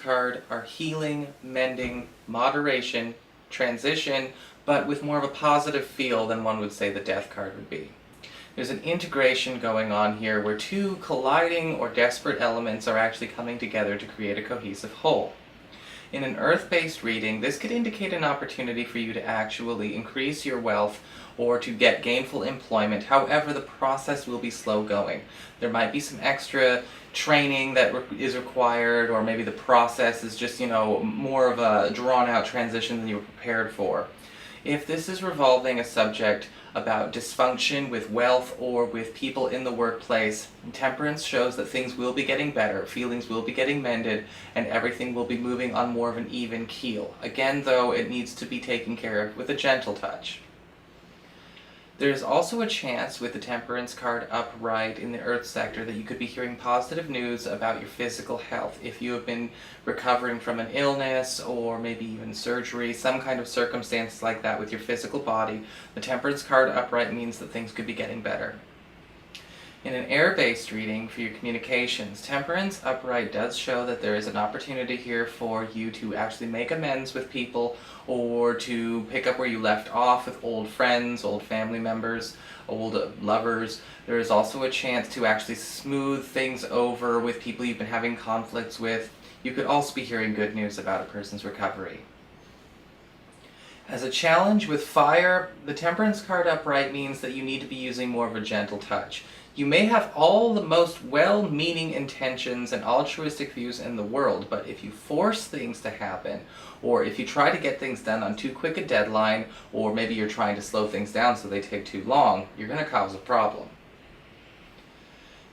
card are healing, mending, moderation, transition, but with more of a positive feel than one would say the Death card would be. There's an integration going on here where two colliding or desperate elements are actually coming together to create a cohesive whole. In an earth-based reading, this could indicate an opportunity for you to actually increase your wealth or to get gainful employment. However, the process will be slow going. There might be some extra training that is required, or maybe the process is just, more of a drawn-out transition than you were prepared for. If this is revolving a subject about dysfunction with wealth or with people in the workplace, Temperance shows that things will be getting better, feelings will be getting mended, and everything will be moving on more of an even keel. Again, though, it needs to be taken care of with a gentle touch. There's also a chance with the Temperance card upright in the Earth sector that you could be hearing positive news about your physical health. If you have been recovering from an illness or maybe even surgery, some kind of circumstance like that with your physical body, the Temperance card upright means that things could be getting better. In an air-based reading for your communications, Temperance upright does show that there is an opportunity here for you to actually make amends with people or to pick up where you left off with old friends, old family members, old lovers. There is also a chance to actually smooth things over with people you've been having conflicts with. You could also be hearing good news about a person's recovery. As a challenge with fire, the Temperance card upright means that you need to be using more of a gentle touch. You may have all the most well-meaning intentions and altruistic views in the world, but if you force things to happen, or if you try to get things done on too quick a deadline, or maybe you're trying to slow things down so they take too long, you're going to cause a problem.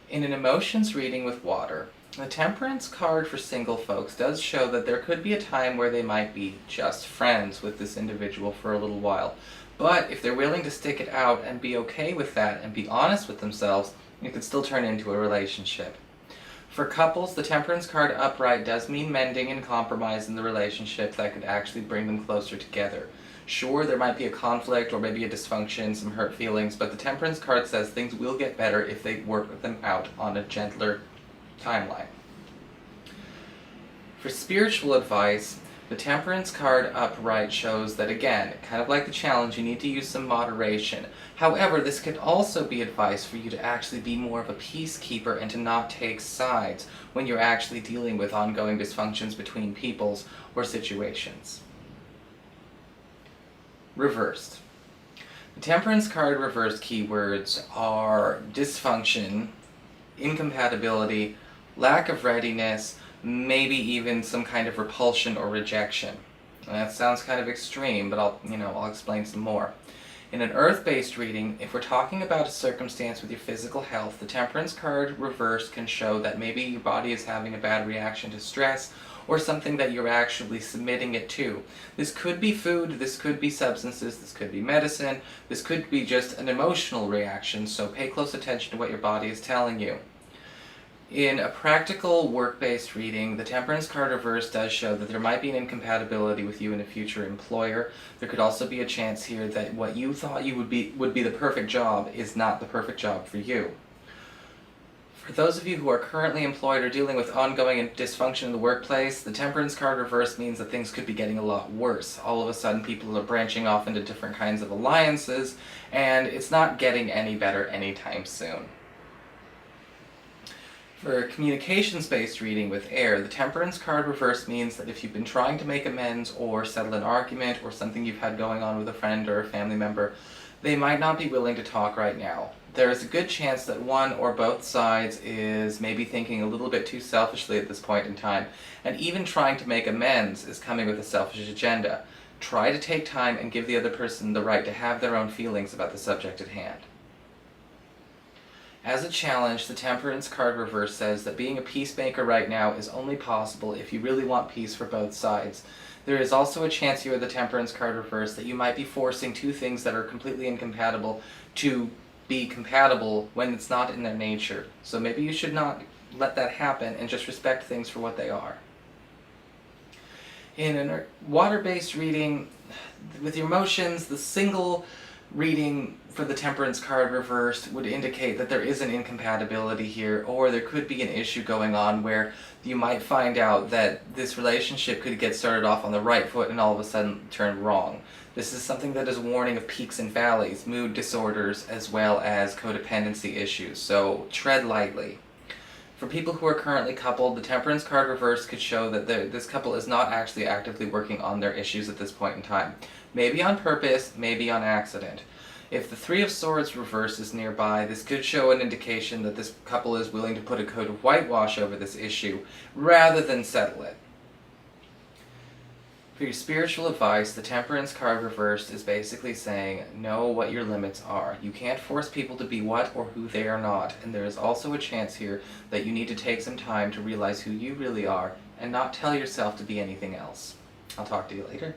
In an emotions reading with water, the Temperance card for single folks does show that there could be a time where they might be just friends with this individual for a little while. But if they're willing to stick it out and be okay with that and be honest with themselves, it could still turn into a relationship. For couples, the Temperance card upright does mean mending and compromise in the relationship that could actually bring them closer together. Sure, there might be a conflict or maybe a dysfunction, some hurt feelings, but the Temperance card says things will get better if they work them out on a gentler timeline. For spiritual advice, the Temperance card upright shows that, again, kind of like the challenge, you need to use some moderation. However, this could also be advice for you to actually be more of a peacekeeper and to not take sides when you're actually dealing with ongoing dysfunctions between peoples or situations. Reversed. The Temperance card reversed keywords are dysfunction, incompatibility, lack of readiness, maybe even some kind of repulsion or rejection. And that sounds kind of extreme, but I'll explain some more. In an earth-based reading, if we're talking about a circumstance with your physical health, the Temperance card reversed can show that maybe your body is having a bad reaction to stress or something that you're actually submitting it to. This could be food, this could be substances, this could be medicine, this could be just an emotional reaction, so pay close attention to what your body is telling you. In a practical work-based reading, the Temperance card reverse does show that there might be an incompatibility with you and a future employer. There could also be a chance here that what you thought you would be the perfect job is not the perfect job for you. For those of you who are currently employed or dealing with ongoing dysfunction in the workplace, the Temperance card reverse means that things could be getting a lot worse. All of a sudden people are branching off into different kinds of alliances, and it's not getting any better anytime soon. For a communications-based reading with air, the Temperance card reverse means that if you've been trying to make amends or settle an argument or something you've had going on with a friend or a family member, they might not be willing to talk right now. There is a good chance that one or both sides is maybe thinking a little bit too selfishly at this point in time, and even trying to make amends is coming with a selfish agenda. Try to take time and give the other person the right to have their own feelings about the subject at hand. As a challenge, the Temperance card reverse says that being a peacemaker right now is only possible if you really want peace for both sides. There is also a chance here with the Temperance card reverse that you might be forcing two things that are completely incompatible to be compatible when it's not in their nature. So maybe you should not let that happen and just respect things for what they are. In a water-based reading, with your emotions, the single reading for the Temperance card reversed would indicate that there is an incompatibility here, or there could be an issue going on where you might find out that this relationship could get started off on the right foot and all of a sudden turn wrong. This is something that is warning of peaks and valleys, mood disorders, as well as codependency issues, so tread lightly. For people who are currently coupled, the Temperance card reversed could show that this couple is not actually actively working on their issues at this point in time. Maybe on purpose, maybe on accident. If the Three of Swords reverse is nearby, this could show an indication that this couple is willing to put a coat of whitewash over this issue, rather than settle it. For your spiritual advice, the Temperance card reversed is basically saying, know what your limits are. You can't force people to be what or who they are not, and there is also a chance here that you need to take some time to realize who you really are, and not tell yourself to be anything else. I'll talk to you later.